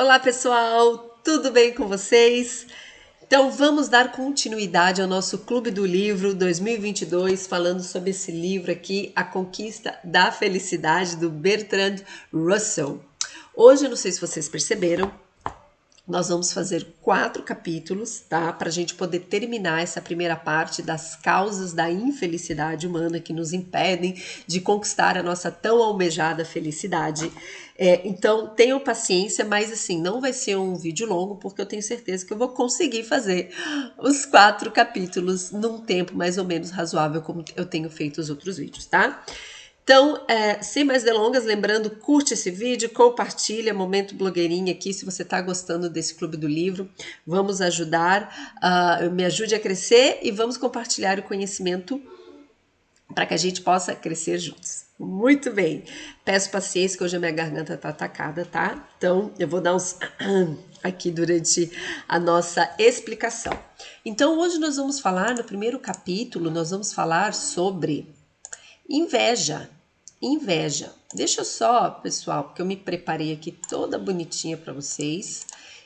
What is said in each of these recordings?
Olá, pessoal, tudo bem com vocês? Então, vamos dar continuidade ao nosso Clube do Livro 2022, falando sobre esse livro aqui, A Conquista da Felicidade, do Bertrand Russell. Hoje, não sei se vocês perceberam, nós vamos fazer 4 capítulos, tá? Para a gente poder terminar essa primeira parte das causas da infelicidade humana que nos impedem de conquistar a nossa tão almejada felicidade. Então, tenham paciência, mas assim, não vai ser um vídeo longo, porque eu tenho certeza que eu vou conseguir fazer os 4 capítulos num tempo mais ou menos razoável, como eu tenho feito os outros vídeos, tá? Então, sem mais delongas, lembrando, curte esse vídeo, compartilha, momento blogueirinha aqui, se você está gostando desse Clube do Livro, vamos ajudar, me ajude a crescer e vamos compartilhar o conhecimento para que a gente possa crescer juntos. Muito bem, peço paciência que hoje a minha garganta está atacada, tá? Então, eu vou dar uns aqui durante a nossa explicação. Então, hoje nós vamos falar, no primeiro capítulo, nós vamos falar sobre inveja. Inveja. Deixa eu só, pessoal, porque eu me preparei aqui toda bonitinha para vocês.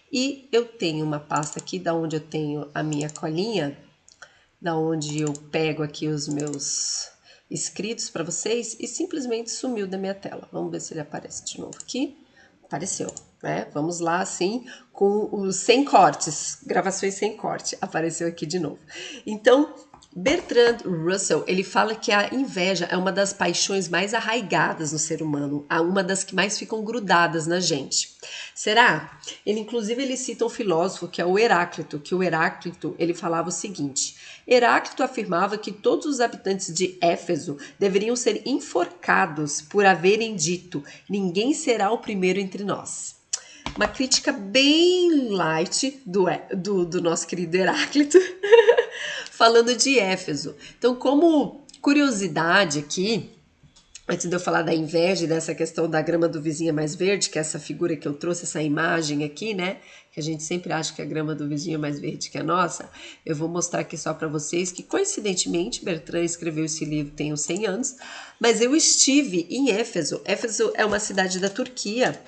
E eu tenho uma pasta aqui da onde eu tenho a minha colinha, da onde eu pego aqui os meus escritos para vocês e simplesmente sumiu da minha tela. Vamos ver se ele aparece de novo aqui. Apareceu, né? Vamos lá, assim, com os sem cortes, gravações sem corte. Apareceu aqui de novo. Então, Bertrand Russell, ele fala que a inveja é uma das paixões mais arraigadas no ser humano, uma das que mais ficam grudadas na gente. Será? Inclusive, ele cita um filósofo que é o Heráclito, que o Heráclito, ele falava o seguinte: Heráclito afirmava que todos os habitantes de Éfeso deveriam ser enforcados por haverem dito: ninguém será o primeiro entre nós. Uma crítica bem light do nosso querido Heráclito, falando de Éfeso. Então, como curiosidade aqui, antes de eu falar da inveja e dessa questão da grama do vizinho é mais verde, que é essa figura que eu trouxe, essa imagem aqui, né? Que a gente sempre acha que a grama do vizinho é mais verde que a nossa. Eu vou mostrar aqui só para vocês que, coincidentemente, Bertrand escreveu esse livro tem uns 100 anos, mas eu estive em Éfeso. Éfeso é uma cidade da Turquia,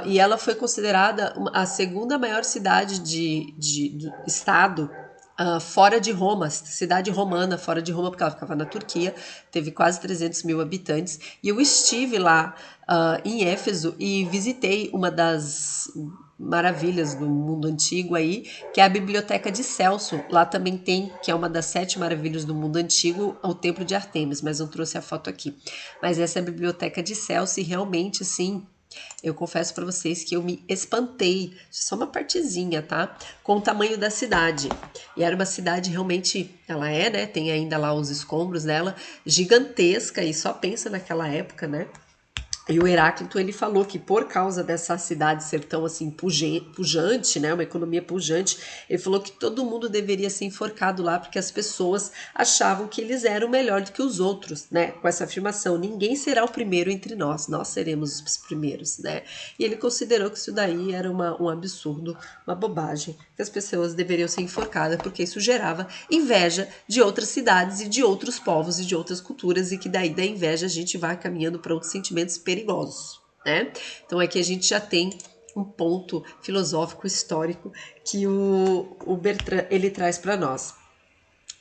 e ela foi considerada a segunda maior cidade do estado fora de Roma, cidade romana, fora de Roma, porque ela ficava na Turquia, teve quase 300 mil habitantes, e eu estive lá em Éfeso e visitei uma das maravilhas do mundo antigo aí, que é a Biblioteca de Celso. Lá também tem, que é uma das 7 maravilhas do mundo antigo, o Templo de Ártemis, mas não trouxe a foto aqui. Mas essa é a Biblioteca de Celso e realmente, assim, eu confesso para vocês que eu me espantei, só uma partezinha, tá? Com o tamanho da cidade. E era uma cidade realmente, ela é, né? Tem ainda lá os escombros dela, gigantesca, e só pensa naquela época, né? E o Heráclito, ele falou que por causa dessa cidade ser tão assim pujante, né, uma economia pujante, ele falou que todo mundo deveria ser enforcado lá porque as pessoas achavam que eles eram melhor do que os outros, né, com essa afirmação: ninguém será o primeiro entre nós, nós seremos os primeiros, né. E ele considerou que isso daí era um absurdo, uma bobagem, que as pessoas deveriam ser enforcadas porque isso gerava inveja de outras cidades e de outros povos e de outras culturas, e que daí da inveja a gente vai caminhando para outros sentimentos perigosos, né? Então aqui a gente já tem um ponto filosófico histórico que o Bertrand ele traz para nós.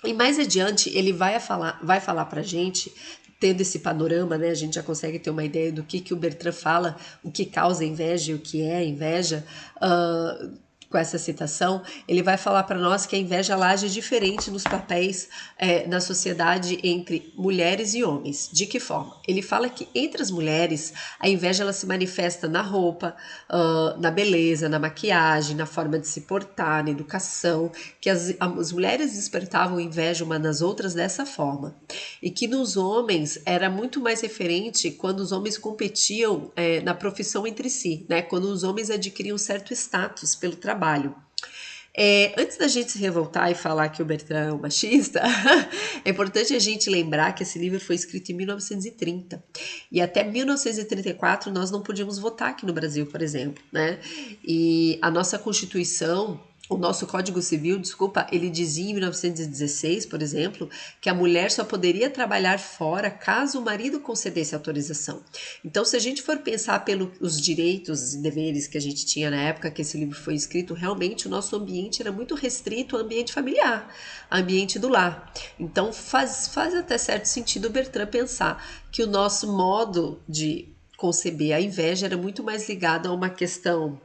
E mais adiante ele vai falar para a gente, tendo esse panorama, né? A gente já consegue ter uma ideia do que o Bertrand fala, o que causa inveja e o que é inveja. Com essa citação, ele vai falar para nós que a inveja ela age diferente nos papéis na sociedade entre mulheres e homens. De que forma? Ele fala que entre as mulheres a inveja ela se manifesta na roupa, na beleza, na maquiagem, na forma de se portar, na educação, que as mulheres despertavam inveja umas nas outras dessa forma. E que nos homens era muito mais referente quando os homens competiam na profissão entre si, né? Quando os homens adquiriam certo status pelo trabalho. Antes da gente se revoltar e falar que o Bertrand é um machista, é importante a gente lembrar que esse livro foi escrito em 1930 e até 1934 nós não podíamos votar aqui no Brasil, por exemplo, né? E a nossa Constituição o nosso Código Civil, desculpa, ele dizia em 1916, por exemplo, que a mulher só poderia trabalhar fora caso o marido concedesse autorização. Então, se a gente for pensar pelos direitos e deveres que a gente tinha na época que esse livro foi escrito, realmente o nosso ambiente era muito restrito ao ambiente familiar, ao ambiente do lar. Então, faz até certo sentido o Bertrand pensar que o nosso modo de conceber a inveja era muito mais ligada a uma questão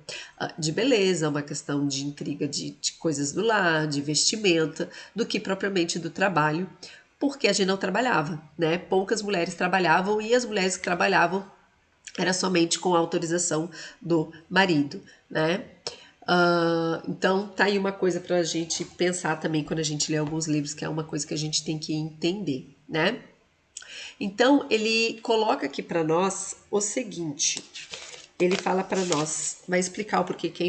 de beleza, uma questão de intriga de coisas do lar, de vestimenta, do que propriamente do trabalho, porque a gente não trabalhava, né? Poucas mulheres trabalhavam e as mulheres que trabalhavam era somente com a autorização do marido, né? Então tá aí uma coisa para a gente pensar também quando a gente lê alguns livros, que é uma coisa que a gente tem que entender, né? Então, ele coloca aqui para nós o seguinte: ele fala para nós, vai explicar o porquê que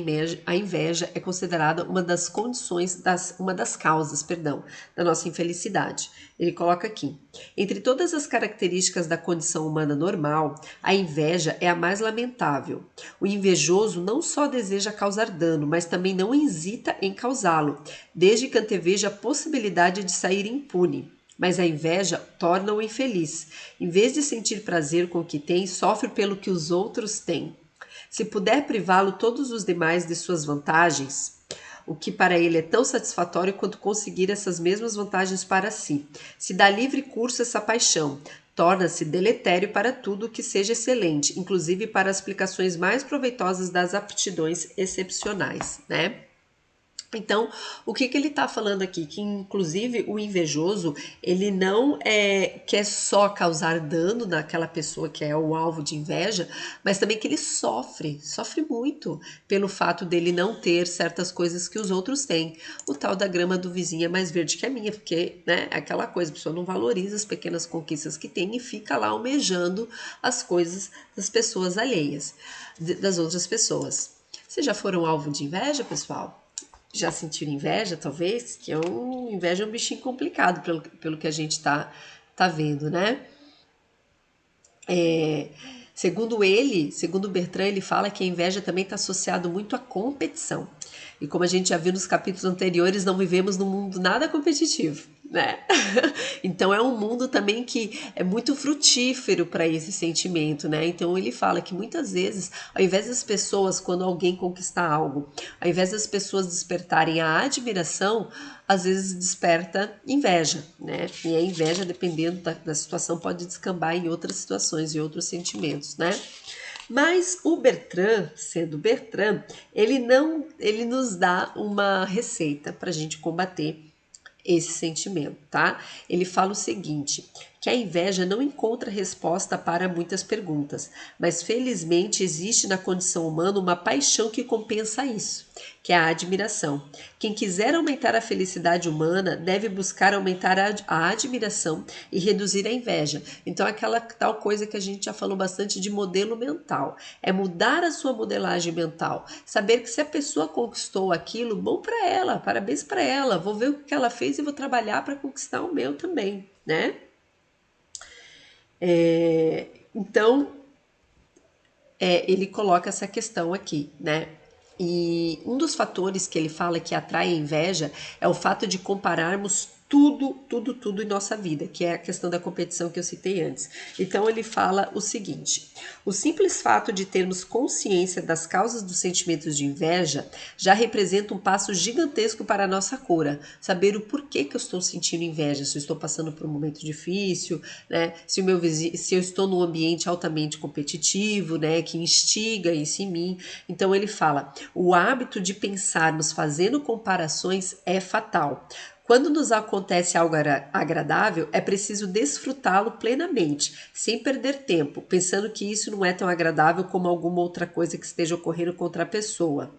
a inveja é considerada uma das condições, uma das causas, perdão, da nossa infelicidade. Ele coloca aqui: entre todas as características da condição humana normal, a inveja é a mais lamentável. O invejoso não só deseja causar dano, mas também não hesita em causá-lo, desde que anteveja a possibilidade de sair impune. Mas a inveja torna-o infeliz. Em vez de sentir prazer com o que tem, sofre pelo que os outros têm. Se puder privá-lo todos os demais de suas vantagens, o que para ele é tão satisfatório quanto conseguir essas mesmas vantagens para si. Se dá livre curso essa paixão, torna-se deletério para tudo que seja excelente, inclusive para as aplicações mais proveitosas das aptidões excepcionais, né? Então, o que ele está falando aqui? Que, inclusive, o invejoso, ele não quer só causar dano naquela pessoa que é o alvo de inveja, mas também que ele sofre muito pelo fato dele não ter certas coisas que os outros têm. O tal da grama do vizinho é mais verde que a minha, porque, né, é aquela coisa, a pessoa não valoriza as pequenas conquistas que tem e fica lá almejando as coisas das pessoas alheias, das outras pessoas. Vocês já foram alvo de inveja, pessoal? Já sentiram inveja, talvez? Que inveja é um bichinho complicado pelo que a gente tá vendo, né? Segundo Bertrand, ele fala que a inveja também está associado muito à competição. E como a gente já viu nos capítulos anteriores, não vivemos num mundo nada competitivo, né? Então é um mundo também que é muito frutífero para esse sentimento, né? Então ele fala que muitas vezes, ao invés das pessoas, quando alguém conquista algo, ao invés das pessoas despertarem a admiração, às vezes desperta inveja, né? E a inveja, dependendo da situação, pode descambar em outras situações e outros sentimentos, né? Mas o Bertrand, sendo Bertrand, ele nos dá uma receita para a gente combater esse sentimento, tá? Ele fala o seguinte, que a inveja não encontra resposta para muitas perguntas, mas felizmente existe na condição humana uma paixão que compensa isso, que é a admiração. Quem quiser aumentar a felicidade humana deve buscar aumentar a admiração e reduzir a inveja. Então, aquela tal coisa que a gente já falou bastante de modelo mental, é mudar a sua modelagem mental, saber que se a pessoa conquistou aquilo, bom para ela, parabéns para ela, vou ver o que ela fez e vou trabalhar para conquistar o meu também, né? Então, ele coloca essa questão aqui, né? E um dos fatores que ele fala que atrai a inveja é o fato de compararmos tudo em nossa vida, que é a questão da competição que eu citei antes. Então ele fala o seguinte: o simples fato de termos consciência das causas dos sentimentos de inveja já representa um passo gigantesco para a nossa cura. Saber o porquê que eu estou sentindo inveja, se eu estou passando por um momento difícil, né? Se eu estou num ambiente altamente competitivo, né? Que instiga isso em mim. Então ele fala: o hábito de pensarmos fazendo comparações é fatal. Quando nos acontece algo agradável, é preciso desfrutá-lo plenamente, sem perder tempo, pensando que isso não é tão agradável como alguma outra coisa que esteja ocorrendo contra a pessoa.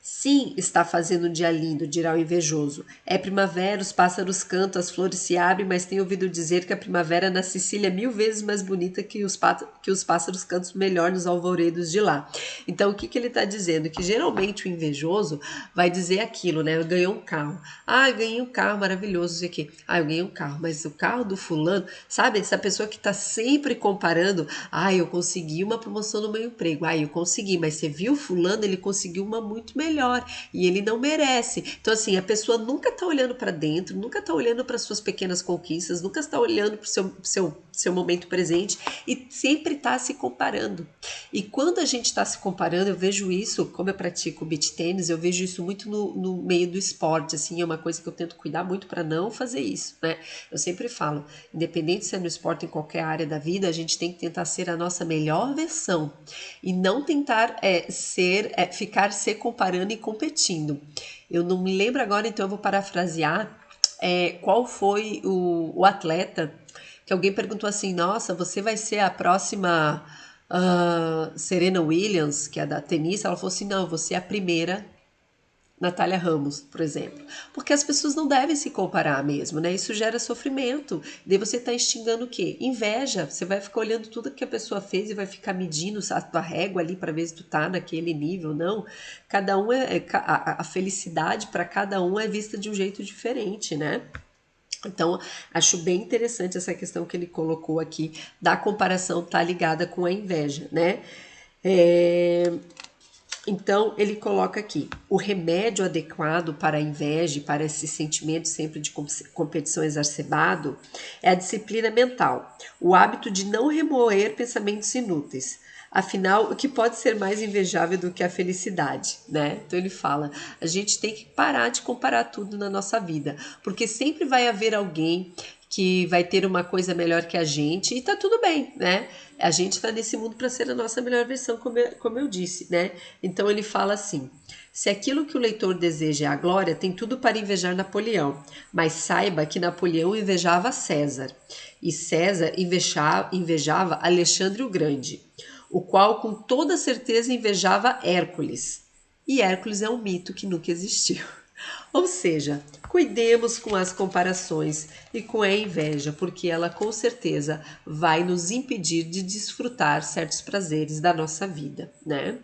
Sim, está fazendo um dia lindo, dirá o invejoso. É primavera, os pássaros cantam, as flores se abrem, mas tenho ouvido dizer que a primavera na Sicília é 1000 vezes mais bonita que os pássaros cantam melhor nos alvoredos de lá. Então, o que ele está dizendo? Que geralmente o invejoso vai dizer aquilo, né? Ganhou um carro. Ah, eu ganhei um carro maravilhoso, não sei o quê. Ah, eu ganhei um carro, mas o carro do fulano, sabe? Essa pessoa que está sempre comparando. Ah, eu consegui uma promoção no meu emprego. Ah, eu consegui, mas você viu fulano, ele conseguiu uma muito melhor melhor e ele não merece. Então, assim, a pessoa nunca tá olhando para dentro, nunca tá olhando para suas pequenas conquistas, nunca está olhando para o seu momento presente e sempre tá se comparando. E quando a gente está se comparando, eu vejo isso, como eu pratico beach tênis, eu vejo isso muito no meio do esporte, assim, é uma coisa que eu tento cuidar muito para não fazer isso, né? Eu sempre falo, independente se é no esporte, em qualquer área da vida, a gente tem que tentar ser a nossa melhor versão e não tentar ficar se comparando e competindo. Eu não me lembro agora, então eu vou parafrasear qual foi o atleta que alguém perguntou assim: Nossa, você vai ser a próxima Serena Williams, que é da tenista? Ela falou assim: Não, você é a primeira Natália Ramos, por exemplo. Porque as pessoas não devem se comparar mesmo, né? Isso gera sofrimento. Daí você está instigando o quê? Inveja. Você vai ficar olhando tudo que a pessoa fez e vai ficar medindo a tua régua ali para ver se tu tá naquele nível. Não. Cada um a felicidade para cada um é vista de um jeito diferente, né? Então, acho bem interessante essa questão que ele colocou aqui da comparação tá ligada com a inveja, né? É, então, ele coloca aqui: o remédio adequado para a inveja e para esse sentimento sempre de competição exacerbado é a disciplina mental, o hábito de não remoer pensamentos inúteis. Afinal, o que pode ser mais invejável do que a felicidade, né? Então ele fala, a gente tem que parar de comparar tudo na nossa vida, porque sempre vai haver alguém que vai ter uma coisa melhor que a gente e tá tudo bem, né? A gente tá nesse mundo para ser a nossa melhor versão, como eu disse, né? Então ele fala assim: se aquilo que o leitor deseja é a glória, tem tudo para invejar Napoleão, mas saiba que Napoleão invejava César e César invejava Alexandre o Grande, o qual com toda certeza invejava Hércules. E Hércules é um mito que nunca existiu. Ou seja, cuidemos com as comparações e com a inveja, porque ela com certeza vai nos impedir de desfrutar certos prazeres da nossa vida, né?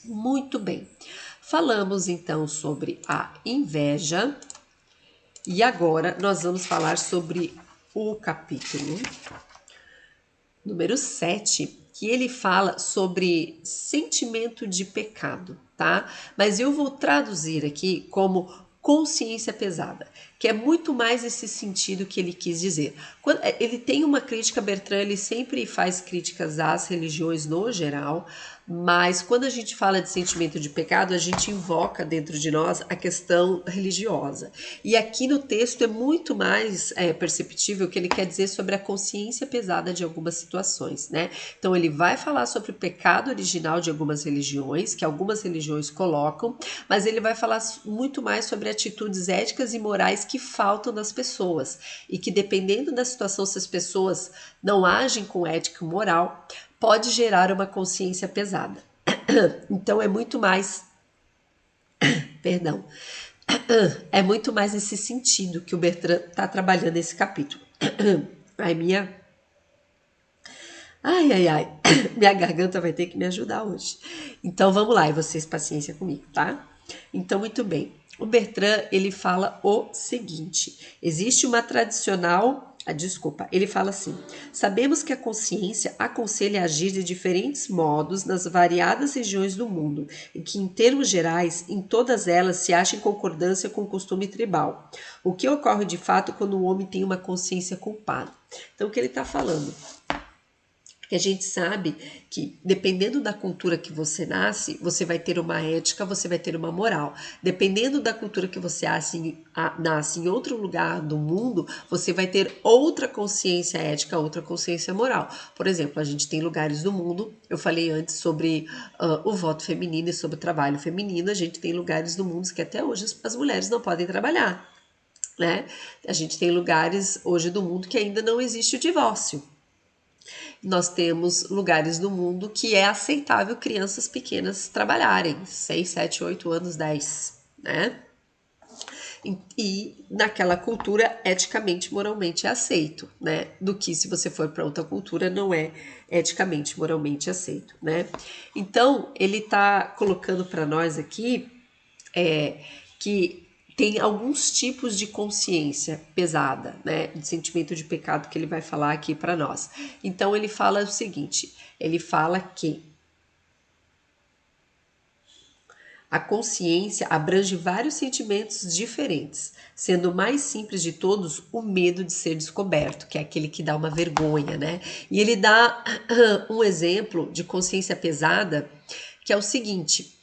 Muito bem. Falamos então sobre a inveja e agora nós vamos falar sobre o capítulo número 7, que ele fala sobre sentimento de pecado, tá? Mas eu vou traduzir aqui como consciência pesada, que é muito mais esse sentido que ele quis dizer. Ele tem uma crítica, Bertrand, ele sempre faz críticas às religiões no geral, mas quando a gente fala de sentimento de pecado, a gente invoca dentro de nós a questão religiosa. E aqui no texto é muito mais perceptível o que ele quer dizer sobre a consciência pesada de algumas situações, né? Então ele vai falar sobre o pecado original de algumas religiões, que algumas religiões colocam, mas ele vai falar muito mais sobre atitudes éticas e morais que faltam nas pessoas e que dependendo da situação, se as pessoas não agem com ética e moral, pode gerar uma consciência pesada. Então é muito mais, perdão, é muito mais nesse sentido que o Bertrand está trabalhando nesse capítulo. Ai, ai, minha garganta vai ter que me ajudar hoje. Então vamos lá, e vocês paciência comigo, tá? Então muito bem. O Bertrand, ele fala o seguinte: existe uma tradicional, ele fala assim: sabemos que a consciência aconselha agir de diferentes modos nas variadas regiões do mundo, e que, em termos gerais, em todas elas se acha em concordância com o costume tribal. O que ocorre de fato quando o homem tem uma consciência culpada? Então, o que ele está falando? Porque a gente sabe que, dependendo da cultura que você nasce, você vai ter uma ética, você vai ter uma moral. Dependendo da cultura que você nasce em outro lugar do mundo, você vai ter outra consciência ética, outra consciência moral. Por exemplo, a gente tem lugares do mundo, eu falei antes sobre o voto feminino e sobre o trabalho feminino, a gente tem lugares do mundo que até hoje as mulheres não podem trabalhar, né? A gente tem lugares hoje do mundo que ainda não existe o divórcio. Nós temos lugares no mundo que é aceitável crianças pequenas trabalharem, 6, 7, 8 anos, 10, né? E naquela cultura, eticamente, moralmente é aceito, né? Do que se você for para outra cultura, não é eticamente, moralmente aceito, né? Então, ele está colocando para nós aqui que tem alguns tipos de consciência pesada, né, de sentimento de pecado que ele vai falar aqui para nós. Então ele fala o seguinte, ele fala que A consciência abrange vários sentimentos diferentes, sendo o mais simples de todos o medo de ser descoberto, que é aquele que dá uma vergonha, né? E ele dá um exemplo de consciência pesada, que é o seguinte,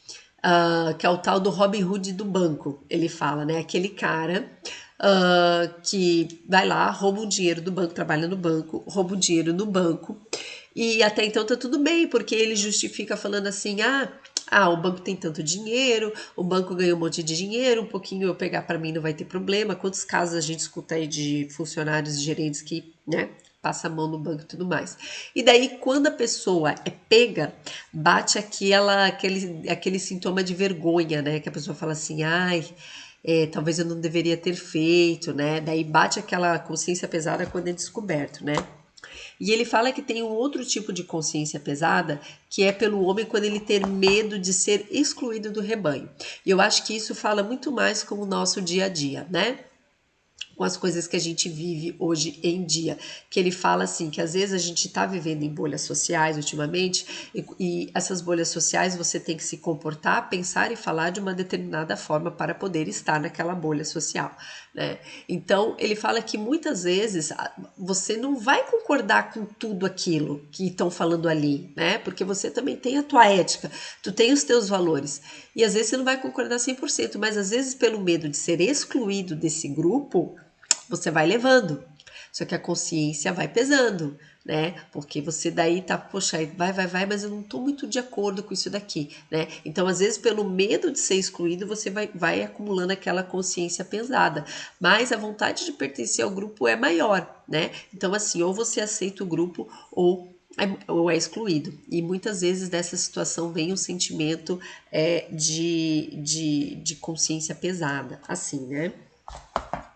que é o tal do Robin Hood do banco. Ele fala, né? Aquele cara que vai lá, rouba o dinheiro do banco, trabalha no banco, rouba o dinheiro no banco, e até então tá tudo bem, porque ele justifica falando assim: o banco tem tanto dinheiro, o banco ganhou um monte de dinheiro, um pouquinho eu pegar para mim não vai ter problema. Quantos casos a gente escuta aí de funcionários, gerentes que, né, passa a mão no banco e tudo mais. E daí, quando a pessoa é pega, bate aquele sintoma de vergonha, né? Que a pessoa fala assim, talvez eu não deveria ter feito, né? Daí bate aquela consciência pesada quando é descoberto, né? E ele fala que tem um outro tipo de consciência pesada, que é pelo homem quando ele ter medo de ser excluído do rebanho. E eu acho que isso fala muito mais com o nosso dia a dia, né? Com as coisas que a gente vive hoje em dia, que ele fala assim, que às vezes a gente está vivendo em bolhas sociais ultimamente, e essas bolhas sociais você tem que se comportar, pensar e falar de uma determinada forma para poder estar naquela bolha social, né? Então ele fala que muitas vezes você não vai concordar com tudo aquilo que estão falando ali, né? Porque você também tem a tua ética, tu tem os teus valores, e às vezes você não vai concordar 100%, mas às vezes pelo medo de ser excluído desse grupo, você vai levando. Só que a consciência vai pesando, né? Porque você daí tá, poxa, vai, mas eu não tô muito de acordo com isso daqui, né? Então, às vezes, pelo medo de ser excluído, você vai acumulando aquela consciência pesada. Mas a vontade de pertencer ao grupo é maior, né? Então, assim, ou você aceita o grupo ou é excluído. E muitas vezes dessa situação vem um sentimento de consciência pesada, assim, né?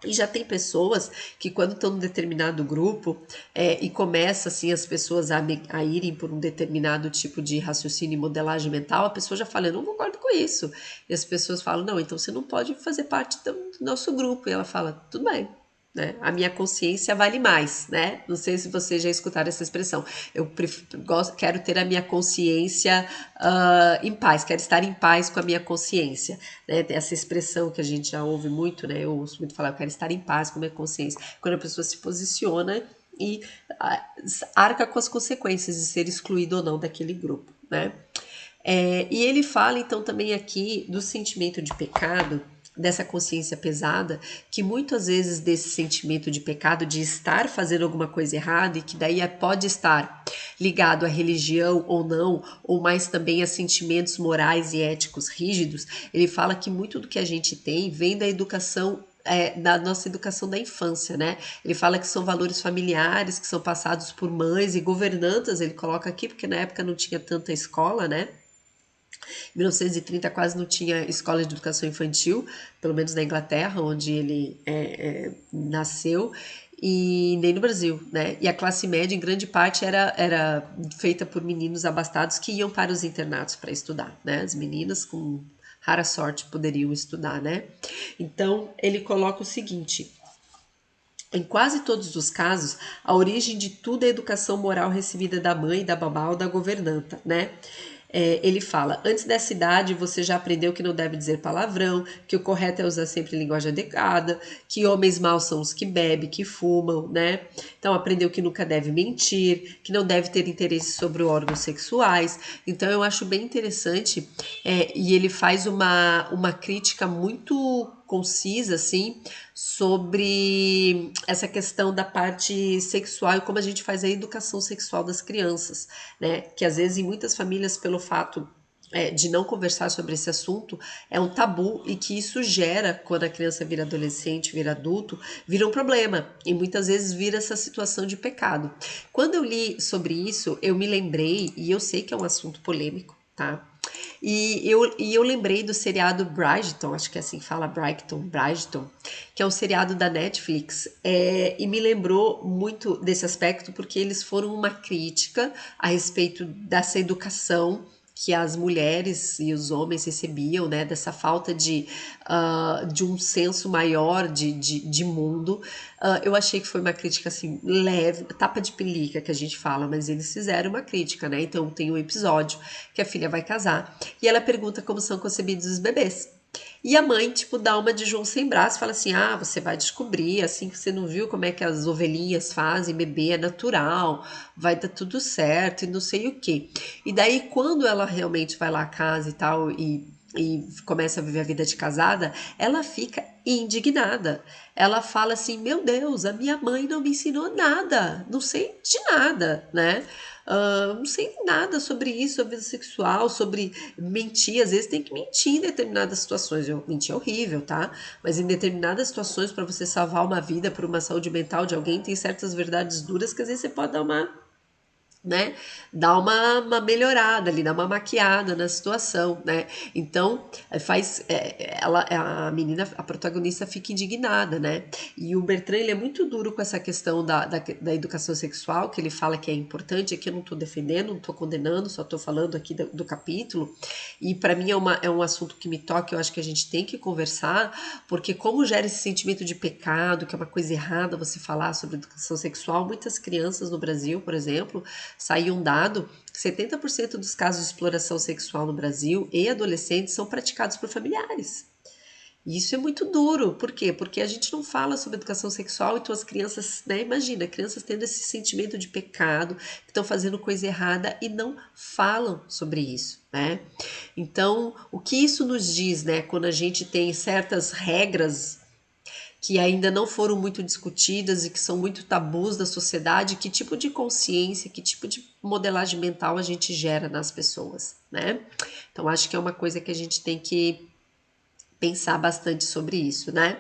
E já tem pessoas que quando estão num determinado grupo e começa assim as pessoas a irem por um determinado tipo de raciocínio e modelagem mental, a pessoa já fala, eu não concordo com isso. E as pessoas falam, não, então você não pode fazer parte do nosso grupo. E ela fala, tudo bem, né? A minha consciência vale mais, né? Não sei se vocês já escutaram essa expressão. Quero ter a minha consciência em paz, quero estar em paz com a minha consciência, né? Tem essa expressão que a gente já ouve muito, né? Eu ouço muito falar, eu quero estar em paz com a minha consciência. Quando a pessoa se posiciona e arca com as consequências de ser excluído ou não daquele grupo, né? E ele fala então também aqui do sentimento de pecado, dessa consciência pesada, que muitas vezes desse sentimento de pecado, de estar fazendo alguma coisa errada, e que daí pode estar ligado à religião ou não, ou mais também a sentimentos morais e éticos rígidos, ele fala que muito do que a gente tem vem da educação da nossa educação da infância, né? Ele fala que são valores familiares que são passados por mães e governantas, ele coloca aqui, porque na época não tinha tanta escola, né? Em 1930 quase não tinha escola de educação infantil, pelo menos na Inglaterra, onde ele nasceu, e nem no Brasil, né? E a classe média, em grande parte, era feita por meninos abastados que iam para os internatos para estudar, né? As meninas, com rara sorte, poderiam estudar, né? Então, ele coloca o seguinte: em quase todos os casos, a origem de tudo é a educação moral recebida da mãe, da babá ou da governanta, né? Ele fala, antes dessa idade você já aprendeu que não deve dizer palavrão, que o correto é usar sempre linguagem adequada, que homens maus são os que bebem, que fumam, né? Então aprendeu que nunca deve mentir, que não deve ter interesse sobre órgãos sexuais. Então eu acho bem interessante e ele faz uma crítica muito concisa, assim, sobre essa questão da parte sexual e como a gente faz a educação sexual das crianças, né? Que às vezes em muitas famílias, pelo fato de não conversar sobre esse assunto, é um tabu e que isso gera, quando a criança vira adolescente, vira adulto, vira um problema e muitas vezes vira essa situação de pecado. Quando eu li sobre isso, eu me lembrei, e eu sei que é um assunto polêmico, tá? E eu lembrei do seriado Bridgerton, acho que é assim que fala, Bridgerton, que é um seriado da Netflix, e me lembrou muito desse aspecto, porque eles foram uma crítica a respeito dessa educação que as mulheres e os homens recebiam, né, dessa falta de um senso maior de mundo. Eu achei que foi uma crítica assim, leve, tapa de pelica que a gente fala, mas eles fizeram uma crítica, né? Então tem um episódio que a filha vai casar e ela pergunta como são concebidos os bebês. E a mãe, tipo, dá uma de João sem braço, fala assim: ah, você vai descobrir, assim que você não viu como é que as ovelhinhas fazem, bebê é natural, vai dar tudo certo e não sei o quê. E daí, quando ela realmente vai lá à casa e tal, e começa a viver a vida de casada, ela fica indignada. Ela fala assim: meu Deus, a minha mãe não me ensinou nada, não sei de nada, né? Não sei nada sobre isso, sobre vida sexual, sobre mentir. Às vezes tem que mentir em determinadas situações. Mentir é horrível, tá? Mas em determinadas situações, para você salvar uma vida por uma saúde mental de alguém, tem certas verdades duras que às vezes você pode dar uma, né, dá uma melhorada ali, dá uma maquiada na situação, né? Então faz ela, a menina, a protagonista fica indignada, né? E o Bertrand ele é muito duro com essa questão da educação sexual, que ele fala que é importante. Aqui eu não estou defendendo, não estou condenando, só estou falando aqui do capítulo. E para mim é um assunto que me toca, eu acho que a gente tem que conversar, porque como gera esse sentimento de pecado, que é uma coisa errada você falar sobre educação sexual. Muitas crianças no Brasil, por exemplo, saiu um dado: 70% dos casos de exploração sexual no Brasil e adolescentes são praticados por familiares. E isso é muito duro. Por quê? Porque a gente não fala sobre educação sexual, então as crianças, né? Imagina, crianças tendo esse sentimento de pecado, que estão fazendo coisa errada e não falam sobre isso, né? Então, o que isso nos diz, né? Quando a gente tem certas regras que ainda não foram muito discutidas e que são muito tabus da sociedade, que tipo de consciência, que tipo de modelagem mental a gente gera nas pessoas, né? Então acho que é uma coisa que a gente tem que pensar bastante sobre isso, né?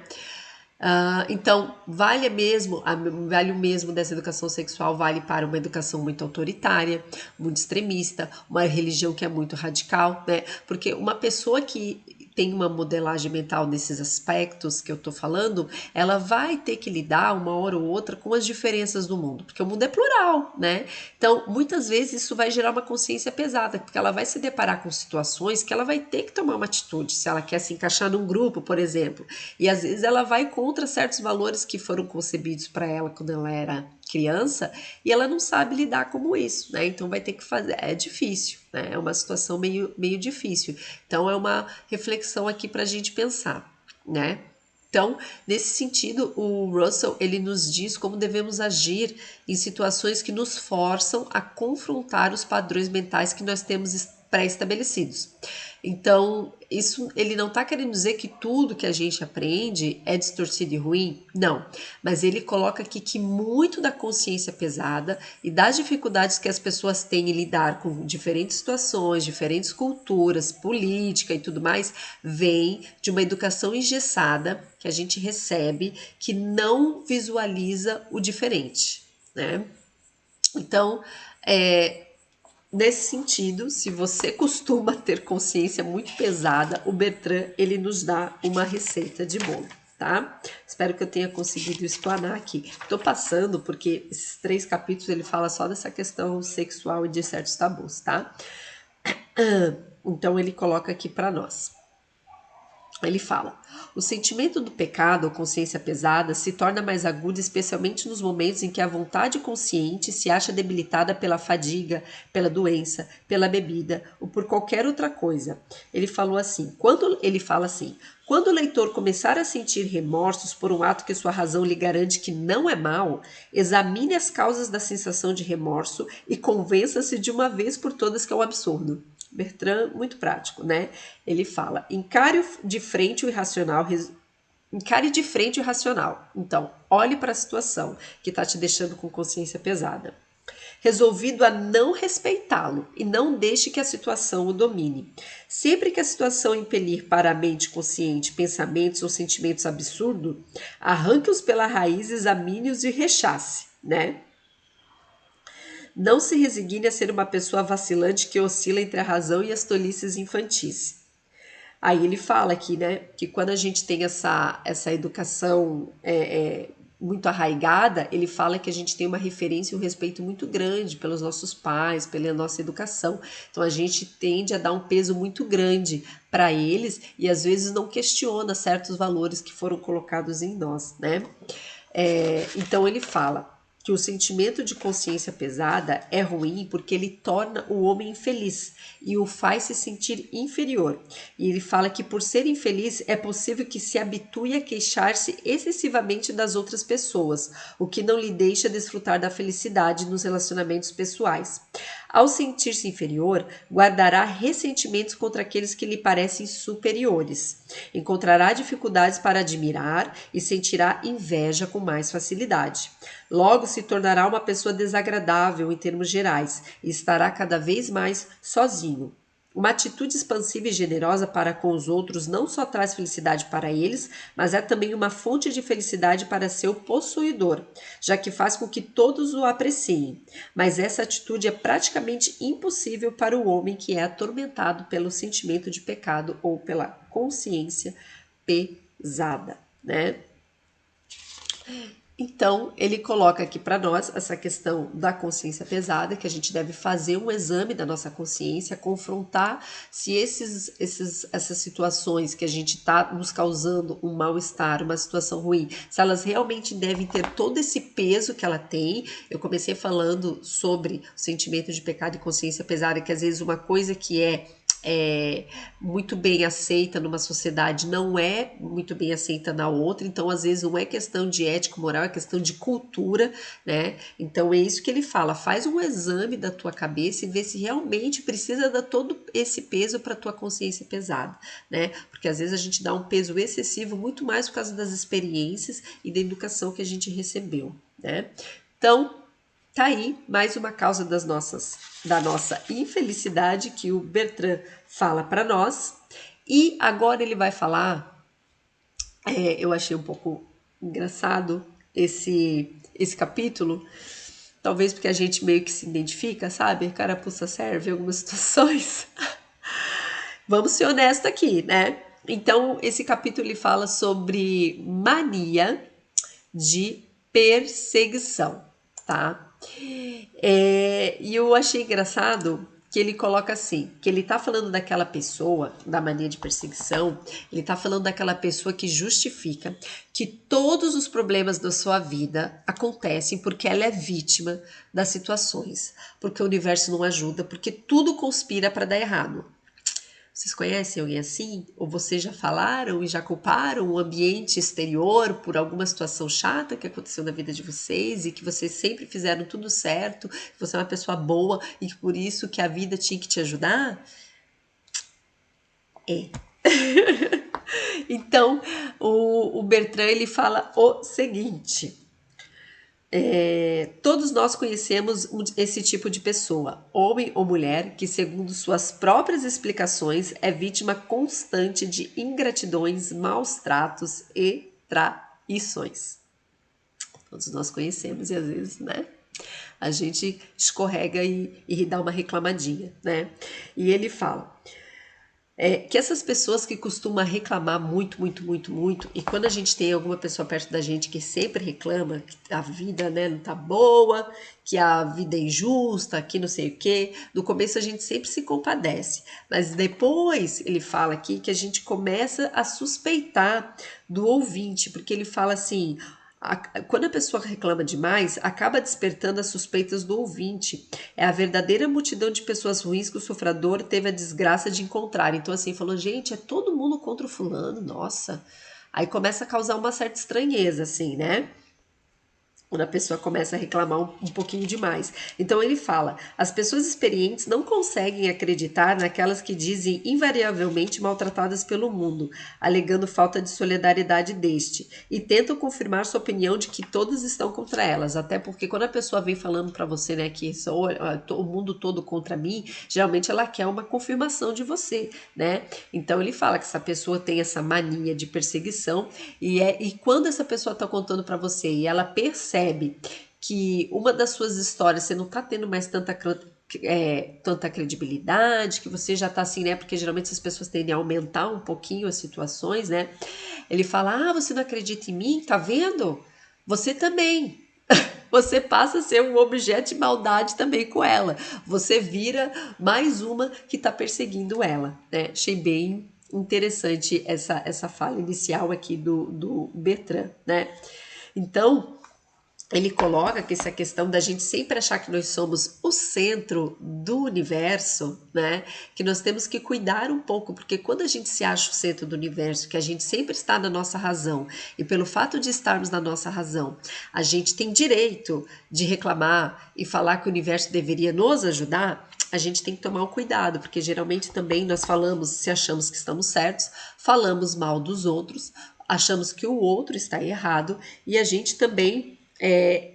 Então, vale o mesmo dessa educação sexual, vale para uma educação muito autoritária, muito extremista, uma religião que é muito radical, né? Porque uma pessoa que tem uma modelagem mental nesses aspectos que eu tô falando, ela vai ter que lidar uma hora ou outra com as diferenças do mundo, porque o mundo é plural, né? Então, muitas vezes isso vai gerar uma consciência pesada, porque ela vai se deparar com situações que ela vai ter que tomar uma atitude, se ela quer se encaixar num grupo, por exemplo. E às vezes ela vai contra certos valores que foram concebidos para ela quando ela era criança, e ela não sabe lidar com isso, né? Então vai ter que fazer, é difícil, né? É uma situação meio difícil. Então é uma reflexão aqui para a gente pensar, né? Então, nesse sentido, o Russell ele nos diz como devemos agir em situações que nos forçam a confrontar os padrões mentais que nós temos pré-estabelecidos. Então, isso ele não está querendo dizer que tudo que a gente aprende é distorcido e ruim, não. Mas ele coloca aqui que muito da consciência pesada e das dificuldades que as pessoas têm em lidar com diferentes situações, diferentes culturas, política e tudo mais, vem de uma educação engessada que a gente recebe, que não visualiza o diferente, né? Então, nesse sentido, se você costuma ter consciência muito pesada, o Bertrand ele nos dá uma receita de bolo, tá? Espero que eu tenha conseguido explanar aqui. Tô passando porque esses 3 capítulos ele fala só dessa questão sexual e de certos tabus, tá? Então ele coloca aqui para nós. Ele fala: o sentimento do pecado ou consciência pesada se torna mais agudo, especialmente nos momentos em que a vontade consciente se acha debilitada pela fadiga, pela doença, pela bebida ou por qualquer outra coisa. Ele fala assim: quando o leitor começar a sentir remorsos por um ato que sua razão lhe garante que não é mal, examine as causas da sensação de remorso e convença-se de uma vez por todas que é um absurdo. Bertrand, muito prático, né? Ele fala: encare de frente o irracional. Encare de frente o racional. Então, olhe para a situação que está te deixando com consciência pesada, resolvido a não respeitá-lo e não deixe que a situação o domine. Sempre que a situação impelir para a mente consciente pensamentos ou sentimentos absurdos, arranque-os pela raiz, examine-os e rechace, né? Não se resigne a ser uma pessoa vacilante que oscila entre a razão e as tolices infantis. Aí ele fala aqui, né, que quando a gente tem essa educação muito arraigada, ele fala que a gente tem uma referência e um respeito muito grande pelos nossos pais, pela nossa educação. Então a gente tende a dar um peso muito grande para eles e às vezes não questiona certos valores que foram colocados em nós, né? Então ele fala que o sentimento de consciência pesada é ruim porque ele torna o homem infeliz e o faz se sentir inferior. E ele fala que por ser infeliz é possível que se habitue a queixar-se excessivamente das outras pessoas, o que não lhe deixa desfrutar da felicidade nos relacionamentos pessoais. Ao sentir-se inferior, guardará ressentimentos contra aqueles que lhe parecem superiores. Encontrará dificuldades para admirar e sentirá inveja com mais facilidade. Logo se tornará uma pessoa desagradável em termos gerais e estará cada vez mais sozinho. Uma atitude expansiva e generosa para com os outros não só traz felicidade para eles, mas é também uma fonte de felicidade para seu possuidor, já que faz com que todos o apreciem. Mas essa atitude é praticamente impossível para o homem que é atormentado pelo sentimento de pecado ou pela consciência pesada, né? Então, ele coloca aqui para nós essa questão da consciência pesada, que a gente deve fazer um exame da nossa consciência, confrontar se essas situações que a gente está nos causando um mal-estar, uma situação ruim, se elas realmente devem ter todo esse peso que ela tem. Eu comecei falando sobre o sentimento de pecado e consciência pesada, que às vezes uma coisa que é muito bem aceita numa sociedade não é muito bem aceita na outra, então às vezes não é questão de ética moral, é questão de cultura, né? Então é isso que ele fala, faz um exame da tua cabeça e vê se realmente precisa dar todo esse peso para tua consciência pesada, né? Porque às vezes a gente dá um peso excessivo muito mais por causa das experiências e da educação que a gente recebeu, né? Então tá aí mais uma causa da nossa infelicidade que o Bertrand fala para nós. E agora ele vai falar, eu achei um pouco engraçado esse capítulo, talvez porque a gente meio que se identifica, sabe? Carapuça serve em algumas situações. Vamos ser honestos aqui, né? Então, esse capítulo ele fala sobre mania de perseguição, tá? E eu achei engraçado que ele coloca assim, que ele tá falando daquela pessoa, da mania de perseguição, ele tá falando daquela pessoa que justifica que todos os problemas da sua vida acontecem porque ela é vítima das situações, porque o universo não ajuda, porque tudo conspira para dar errado. Vocês conhecem alguém assim? Ou vocês já falaram e já culparam o ambiente exterior por alguma situação chata que aconteceu na vida de vocês e que vocês sempre fizeram tudo certo, que você é uma pessoa boa e que por isso que a vida tinha que te ajudar? É. Então, o Bertrand ele fala o seguinte: todos nós conhecemos esse tipo de pessoa, homem ou mulher, que, segundo suas próprias explicações, é vítima constante de ingratidões, maus tratos e traições. Todos nós conhecemos e às vezes, né? A gente escorrega e dá uma reclamadinha, né? E ele fala que essas pessoas que costumam reclamar muito, muito, muito, muito, e quando a gente tem alguma pessoa perto da gente que sempre reclama que a vida, né, não tá boa, que a vida é injusta, que não sei o quê, no começo a gente sempre se compadece, mas depois ele fala aqui que a gente começa a suspeitar do ouvinte, porque ele fala assim: quando a pessoa reclama demais, acaba despertando as suspeitas do ouvinte. É a verdadeira multidão de pessoas ruins que o sofredor teve a desgraça de encontrar. Então, assim, falou, gente, é todo mundo contra o fulano, nossa. Aí começa a causar uma certa estranheza, assim, né? Quando a pessoa começa a reclamar um pouquinho demais. Então ele fala, as pessoas experientes não conseguem acreditar naquelas que dizem invariavelmente maltratadas pelo mundo, alegando falta de solidariedade deste, e tentam confirmar sua opinião de que todas estão contra elas, até porque quando a pessoa vem falando para você, né, que o mundo todo contra mim, geralmente ela quer uma confirmação de você, né? Então ele fala que essa pessoa tem essa mania de perseguição, e quando essa pessoa está contando para você e ela percebe que uma das suas histórias você não tá tendo mais tanta credibilidade, que você já tá assim, né? Porque geralmente essas pessoas tendem a aumentar um pouquinho as situações, né? Ele fala, você não acredita em mim? Tá vendo? você também. Você passa a ser um objeto de maldade também com ela. Você vira mais uma que está perseguindo ela, né? Achei bem interessante essa fala inicial aqui do Bertrand, né? Então, ele coloca que essa questão da gente sempre achar que nós somos o centro do universo, né? Que nós temos que cuidar um pouco, porque quando a gente se acha o centro do universo, que a gente sempre está na nossa razão, e pelo fato de estarmos na nossa razão, a gente tem direito de reclamar e falar que o universo deveria nos ajudar, a gente tem que tomar um cuidado, porque geralmente também nós falamos, se achamos que estamos certos, falamos mal dos outros, achamos que o outro está errado, e a gente também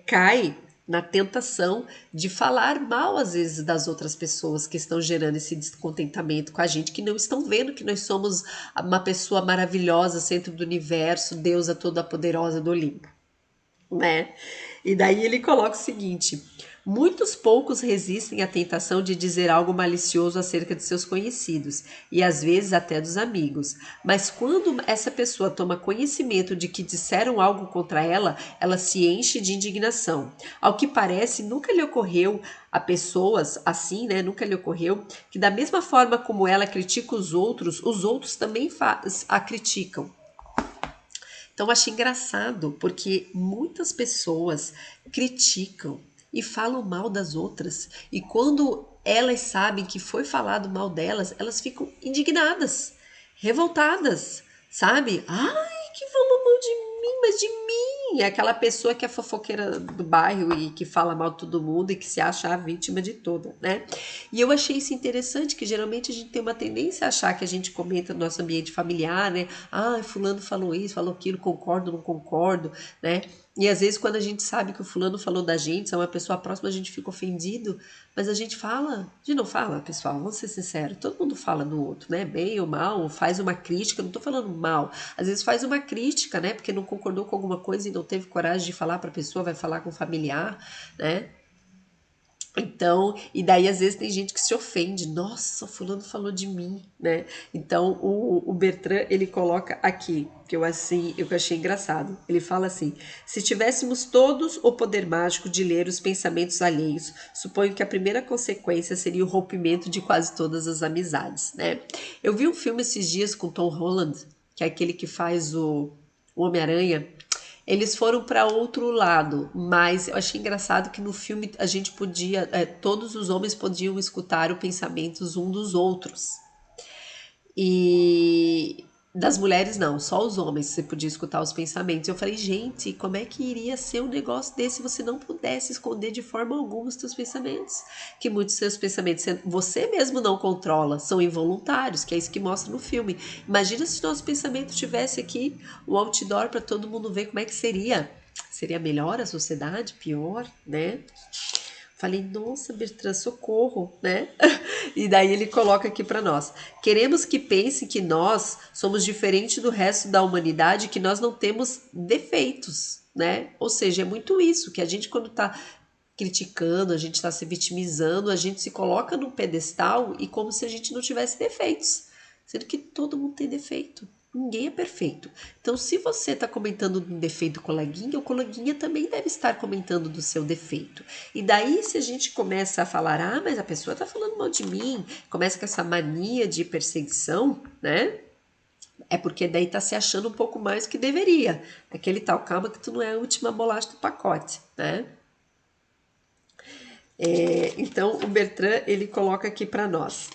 cai na tentação de falar mal às vezes das outras pessoas que estão gerando esse descontentamento com a gente, que não estão vendo que nós somos uma pessoa maravilhosa, centro do universo, deusa toda poderosa do Olimpo, né? E daí ele coloca o seguinte: muitos poucos resistem à tentação de dizer algo malicioso acerca de seus conhecidos, e às vezes até dos amigos. Mas quando essa pessoa toma conhecimento de que disseram algo contra ela, ela se enche de indignação. Ao que parece, nunca lhe ocorreu a pessoas assim, né? Nunca lhe ocorreu que da mesma forma como ela critica os outros também a criticam. Então, eu achei engraçado, porque muitas pessoas criticam e falam mal das outras. E quando elas sabem que foi falado mal delas, elas ficam indignadas, revoltadas, sabe? Ai, que falou mal de mim, mas de mim. É aquela pessoa que é fofoqueira do bairro e que fala mal de todo mundo e que se acha a vítima de toda, né? E eu achei isso interessante, que geralmente a gente tem uma tendência a achar que a gente comenta no nosso ambiente familiar, né? Ah, fulano falou isso, falou aquilo, concordo, não concordo, né? E às vezes quando a gente sabe que o fulano falou da gente, se é uma pessoa próxima, a gente fica ofendido, mas a gente fala, a gente não fala, pessoal, vamos ser sinceros, todo mundo fala do outro, né? Bem ou mal, faz uma crítica, não tô falando mal, às vezes faz uma crítica, né? Porque não concordou com alguma coisa e não teve coragem de falar para a pessoa, vai falar com o familiar, né? Então, e daí às vezes tem gente que se ofende, nossa, fulano falou de mim, né? Então o Bertrand, ele coloca aqui, que eu achei engraçado, ele fala assim: se tivéssemos todos o poder mágico de ler os pensamentos alheios, suponho que a primeira consequência seria o rompimento de quase todas as amizades, né? Eu vi um filme esses dias com Tom Holland, que é aquele que faz o Homem-Aranha. Eles foram para outro lado, mas eu achei engraçado que no filme a gente podia, todos os homens podiam escutar os pensamentos um dos outros. E das mulheres não, só os homens você podia escutar os pensamentos. Eu falei, gente, como é que iria ser um negócio desse se você não pudesse esconder de forma alguma os seus pensamentos? Que muitos seus pensamentos você mesmo não controla, são involuntários, que é isso que mostra no filme. Imagina se nosso pensamento tivesse aqui um outdoor para todo mundo ver como é que seria. Seria melhor a sociedade? Pior, né? Falei, nossa, Bertrand, socorro, né? E daí ele coloca aqui para nós: queremos que pensem que nós somos diferentes do resto da humanidade, que nós não temos defeitos, né? Ou seja, é muito isso, que a gente quando tá criticando, a gente tá se vitimizando, a gente se coloca num pedestal e como se a gente não tivesse defeitos, sendo que todo mundo tem defeito. Ninguém é perfeito. Então, se você está comentando um defeito do coleguinha, o coleguinha também deve estar comentando do seu defeito. E daí, se a gente começa a falar, ah, mas a pessoa está falando mal de mim, começa com essa mania de perseguição, né? É porque daí tá se achando um pouco mais que deveria. Aquele tal, calma que tu não é a última bolacha do pacote, né? Então, o Bertrand, ele coloca aqui para nós.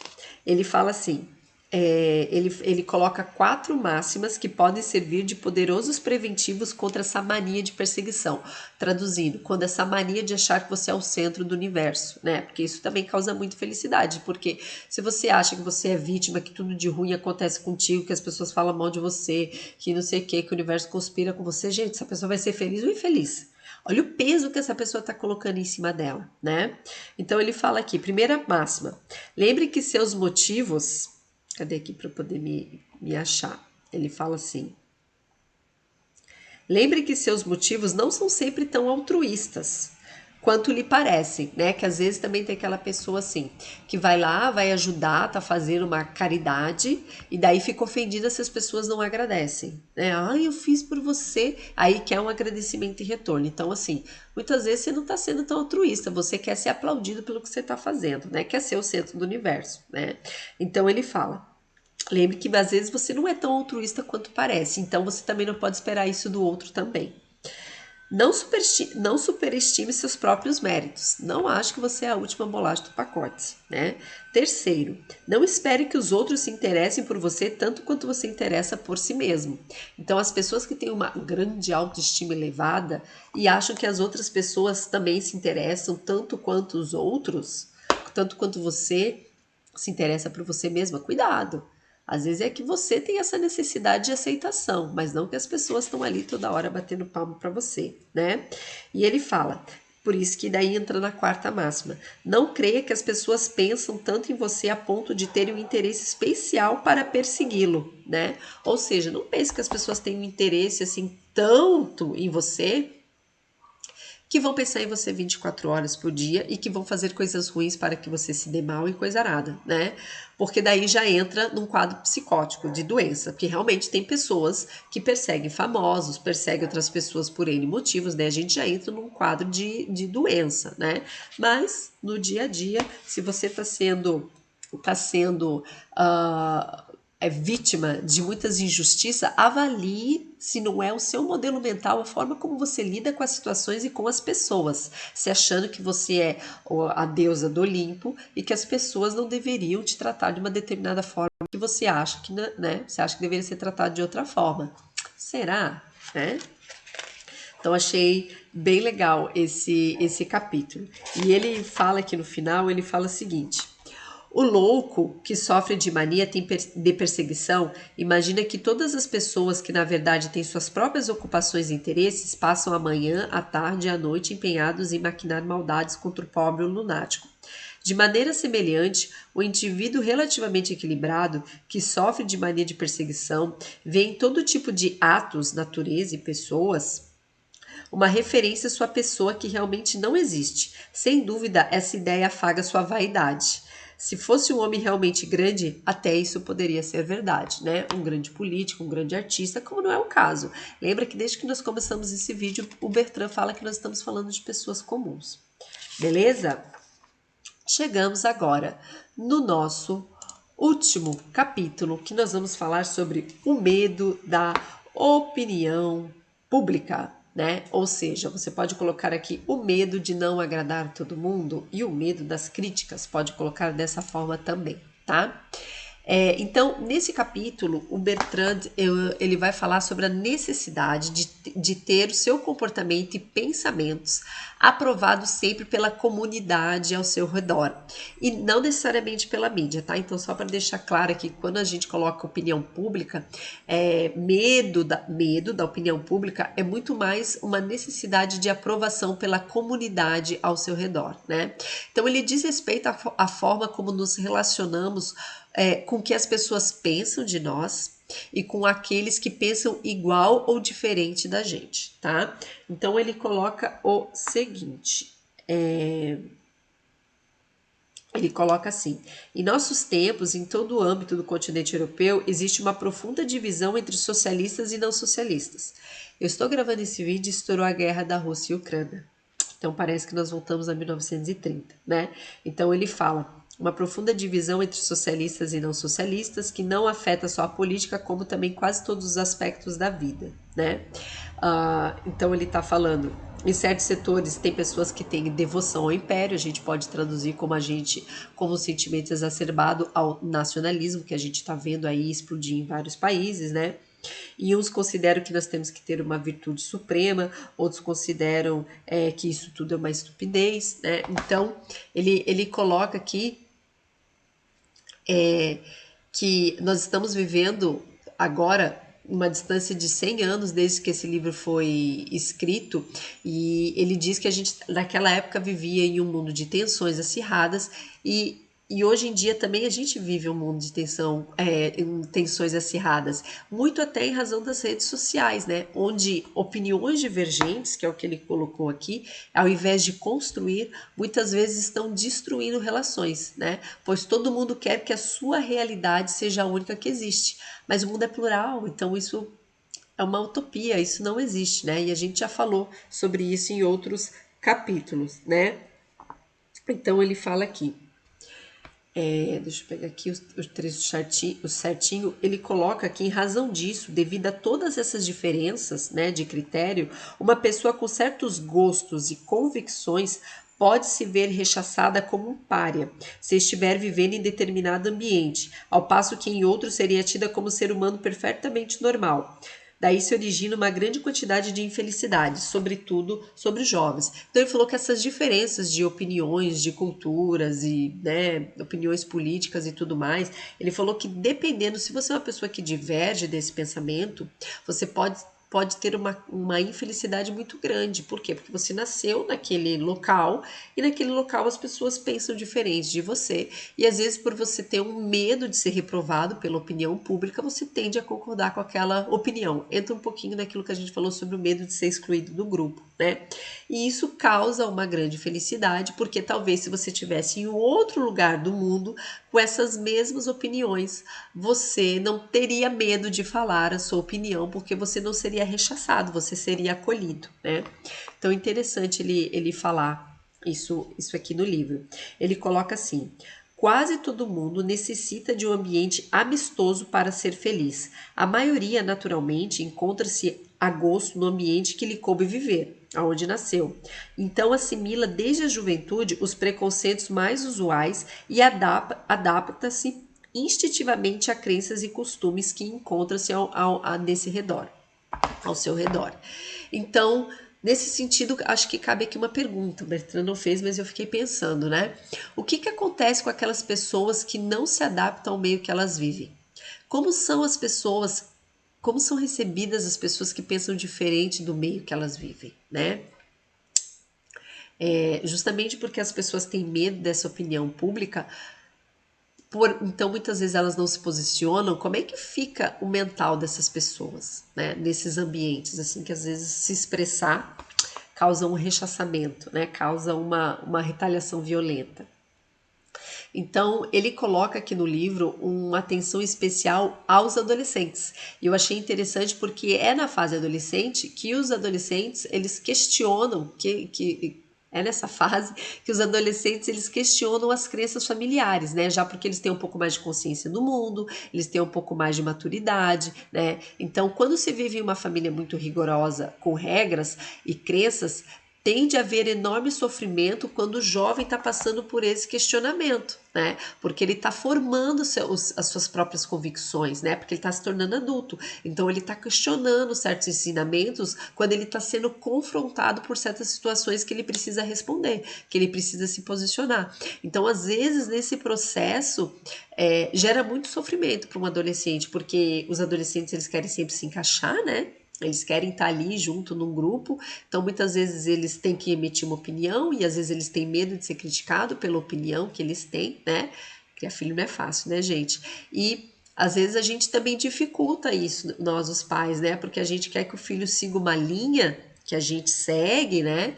Ele fala assim, ele coloca 4 máximas que podem servir de poderosos preventivos contra essa mania de perseguição. Traduzindo, quando essa mania de achar que você é o centro do universo, né? Porque isso também causa muita felicidade, porque se você acha que você é vítima, que tudo de ruim acontece contigo, que as pessoas falam mal de você, que não sei o que o universo conspira com você, gente, essa pessoa vai ser feliz ou infeliz? Olha o peso que essa pessoa está colocando em cima dela, né? Então ele fala aqui, primeira máxima: lembre que seus motivos. Cadê aqui para poder me achar? Ele fala assim: lembre que seus motivos não são sempre tão altruístas. quanto lhe parece, né? Que às vezes também tem aquela pessoa assim, que vai lá, vai ajudar, tá fazendo uma caridade, e daí fica ofendida se as pessoas não agradecem, né? Ai, eu fiz por você, aí quer um agradecimento em retorno. Então, assim, muitas vezes você não tá sendo tão altruísta, você quer ser aplaudido pelo que você tá fazendo, né? Quer ser o centro do universo, né? Então ele fala. Lembre que às vezes você não é tão altruísta quanto parece, então você também não pode esperar isso do outro também. Não superestime seus próprios méritos. Não ache que você é a última bolacha do pacote, né? Terceiro, não espere que os outros se interessem por você tanto quanto você interessa por si mesmo. Então, as pessoas que têm uma grande autoestima elevada e acham que as outras pessoas também se interessam tanto quanto os outros, tanto quanto você se interessa por você mesma, cuidado. Às vezes é que você tem essa necessidade de aceitação, mas não que as pessoas estão ali toda hora batendo palma para você, né? E ele fala, por isso que daí entra na quarta máxima. Não creia que as pessoas pensam tanto em você a ponto de terem um interesse especial para persegui-lo, né? Ou seja, não pense que as pessoas têm um interesse assim tanto em você que vão pensar em você 24 horas por dia e que vão fazer coisas ruins para que você se dê mal e coisa arada, né? Porque daí já entra num quadro psicótico de doença, porque realmente tem pessoas que perseguem famosos, perseguem outras pessoas por N motivos, né? A gente já entra num quadro de doença, né? Mas no dia a dia, se você está sendo vítima de muitas injustiças, avalie se não é o seu modelo mental, a forma como você lida com as situações e com as pessoas, se achando que você é a deusa do Olimpo e que as pessoas não deveriam te tratar de uma determinada forma que você acha que, né? Você acha que deveria ser tratado de outra forma. Será? Né? Então achei bem legal esse capítulo. E ele fala aqui no final, ele fala o seguinte: o louco que sofre de mania de perseguição imagina que todas as pessoas que na verdade têm suas próprias ocupações e interesses passam a manhã, a tarde e a noite empenhados em maquinar maldades contra o pobre lunático. De maneira semelhante, o indivíduo relativamente equilibrado, que sofre de mania de perseguição, vê em todo tipo de atos, natureza e pessoas uma referência à sua pessoa que realmente não existe. Sem dúvida, essa ideia afaga sua vaidade. Se fosse um homem realmente grande, até isso poderia ser verdade, né? Um grande político, um grande artista, como não é o caso. Lembra que desde que nós começamos esse vídeo, o Bertrand fala que nós estamos falando de pessoas comuns. Beleza? Chegamos agora no nosso último capítulo, que nós vamos falar sobre o medo da opinião pública, né? Ou seja, você pode colocar aqui o medo de não agradar todo mundo e o medo das críticas, pode colocar dessa forma também, tá? Então, nesse capítulo, o Bertrand ele vai falar sobre a necessidade de ter o seu comportamento e pensamentos aprovados sempre pela comunidade ao seu redor e não necessariamente pela mídia, tá? Então, só para deixar claro aqui, quando a gente coloca opinião pública, medo da opinião pública é muito mais uma necessidade de aprovação pela comunidade ao seu redor, né? Então, ele diz respeito à forma como nos relacionamos com o que as pessoas pensam de nós e com aqueles que pensam igual ou diferente da gente, tá? Então ele coloca o seguinte, ele coloca assim: em nossos tempos, em todo o âmbito do continente europeu, existe uma profunda divisão entre socialistas e não socialistas. Eu estou gravando esse vídeo e estourou a guerra da Rússia e Ucrânia. Então parece que nós voltamos a 1930, né? Então ele fala uma profunda divisão entre socialistas e não socialistas que não afeta só a política, como também quase todos os aspectos da vida, né? Então ele está falando, em certos setores tem pessoas que têm devoção ao império, a gente pode traduzir como um sentimento exacerbado ao nacionalismo, que a gente está vendo aí explodir em vários países, né? E uns consideram que nós temos que ter uma virtude suprema, outros consideram que isso tudo é uma estupidez, né? Então, ele coloca aqui que nós estamos vivendo agora uma distância de 100 anos desde que esse livro foi escrito, e ele diz que a gente naquela época vivia em um mundo de tensões acirradas e E hoje em dia também a gente vive um mundo de em tensões acirradas, muito até em razão das redes sociais, né? Onde opiniões divergentes, que é o que ele colocou aqui, ao invés de construir, muitas vezes estão destruindo relações, né? Pois todo mundo quer que a sua realidade seja a única que existe. Mas o mundo é plural, então isso é uma utopia, isso não existe, né? E a gente já falou sobre isso em outros capítulos, né? Então ele fala aqui. Deixa eu pegar aqui os trechos certinho, o certinho. Ele coloca que, em razão disso, devido a todas essas diferenças, né, de critério, uma pessoa com certos gostos e convicções pode se ver rechaçada como um pária, se estiver vivendo em determinado ambiente, ao passo que em outro seria tida como ser humano perfeitamente normal. Daí se origina uma grande quantidade de infelicidade, sobretudo sobre os jovens. Então ele falou que essas diferenças de opiniões, de culturas e, né, opiniões políticas e tudo mais, ele falou que dependendo, se você é uma pessoa que diverge desse pensamento, você pode ter uma infelicidade muito grande. Por quê? Porque você nasceu naquele local e naquele local as pessoas pensam diferente de você. E às vezes, por você ter um medo de ser reprovado pela opinião pública, você tende a concordar com aquela opinião. Entra um pouquinho naquilo que a gente falou sobre o medo de ser excluído do grupo, né? E isso causa uma grande felicidade, porque talvez se você estivesse em outro lugar do mundo com essas mesmas opiniões, você não teria medo de falar a sua opinião, porque você não seria rechaçado, você seria acolhido, né? Então, é interessante ele falar isso aqui no livro. Ele coloca assim: quase todo mundo necessita de um ambiente amistoso para ser feliz. A maioria, naturalmente, encontra-se a gosto no ambiente que lhe coube viver, aonde nasceu. Então assimila desde a juventude os preconceitos mais usuais e adapta-se instintivamente a crenças e costumes que encontra-se nesse redor, ao seu redor. Então, nesse sentido, acho que cabe aqui uma pergunta. O Bertrand não fez, mas eu fiquei pensando, né? O que acontece com aquelas pessoas que não se adaptam ao meio que elas vivem? Como são as pessoas, como são recebidas as pessoas que pensam diferente do meio que elas vivem, né? Justamente porque as pessoas têm medo dessa opinião pública, então muitas vezes elas não se posicionam. Como é que fica o mental dessas pessoas, né? Nesses ambientes, assim, que às vezes se expressar causa um rechaçamento, né? Causa uma retaliação violenta. Então, ele coloca aqui no livro uma atenção especial aos adolescentes. E eu achei interessante porque é na fase adolescente que os adolescentes, eles questionam, é nessa fase que os adolescentes eles questionam as crenças familiares, né? Já porque eles têm um pouco mais de consciência do mundo, eles têm um pouco mais de maturidade, né? Então, quando se vive em uma família muito rigorosa, com regras e crenças, tende a haver enorme sofrimento quando o jovem está passando por esse questionamento, né? Porque ele está formando as suas próprias convicções, né? Porque ele está se tornando adulto. Então ele está questionando certos ensinamentos quando ele está sendo confrontado por certas situações que ele precisa responder, que ele precisa se posicionar. Então, às vezes, nesse processo, gera muito sofrimento para um adolescente, porque os adolescentes eles querem sempre se encaixar, né? Eles querem estar ali junto num grupo, então muitas vezes eles têm que emitir uma opinião e às vezes eles têm medo de ser criticado pela opinião que eles têm, né? Criar filho não é fácil, né, gente? E às vezes a gente também dificulta isso, nós os pais, né? Porque a gente quer que o filho siga uma linha que a gente segue, né?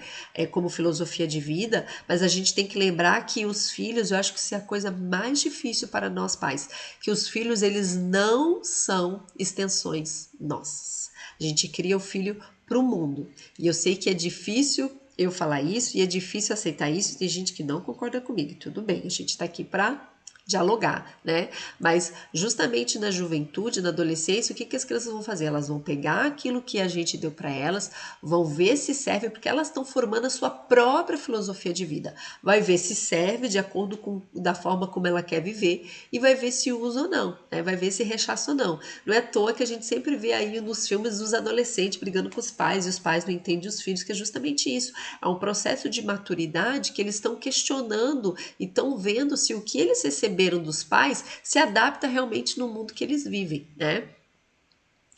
Como filosofia de vida, mas a gente tem que lembrar que os filhos, eu acho que isso é a coisa mais difícil para nós pais, que os filhos eles não são extensões nossas. A gente cria o filho para o mundo. E eu sei que é difícil eu falar isso e é difícil aceitar isso. Tem gente que não concorda comigo. Tudo bem, a gente está aqui para dialogar, né? Mas justamente na juventude, na adolescência, o que as crianças vão fazer? Elas vão pegar aquilo que a gente deu para elas, vão ver se serve, porque elas estão formando a sua própria filosofia de vida. Vai ver se serve de acordo com da forma como ela quer viver e vai ver se usa ou não, né? Vai ver se rechaça ou não. Não é à toa que a gente sempre vê aí nos filmes os adolescentes brigando com os pais e os pais não entendem os filhos, que é justamente isso. É um processo de maturidade que eles estão questionando e estão vendo se o que eles receberam dos pais se adapta realmente no mundo que eles vivem, né?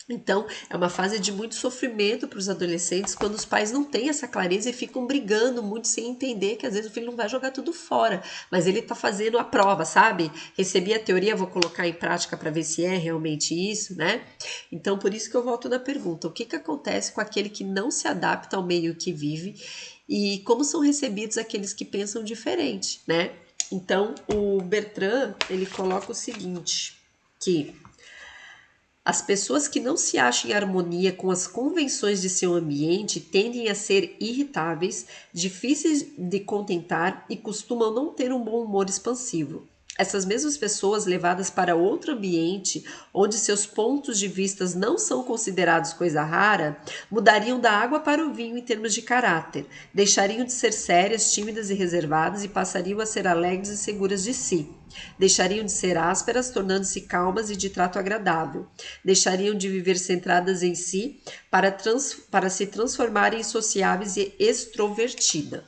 Então, é uma fase de muito sofrimento para os adolescentes quando os pais não têm essa clareza e ficam brigando muito sem entender que às vezes o filho não vai jogar tudo fora, mas ele está fazendo a prova, sabe? Recebi a teoria, vou colocar em prática para ver se é realmente isso, né? Então, por isso que eu volto na pergunta: o que que acontece com aquele que não se adapta ao meio que vive e como são recebidos aqueles que pensam diferente, né? Então, o Bertrand, ele coloca o seguinte, que as pessoas que não se acham em harmonia com as convenções de seu ambiente tendem a ser irritáveis, difíceis de contentar e costumam não ter um bom humor expansivo. Essas mesmas pessoas levadas para outro ambiente, onde seus pontos de vista não são considerados coisa rara, mudariam da água para o vinho em termos de caráter, deixariam de ser sérias, tímidas e reservadas e passariam a ser alegres e seguras de si. Deixariam de ser ásperas, tornando-se calmas e de trato agradável. Deixariam de viver centradas em si para se transformarem em sociáveis e extrovertida.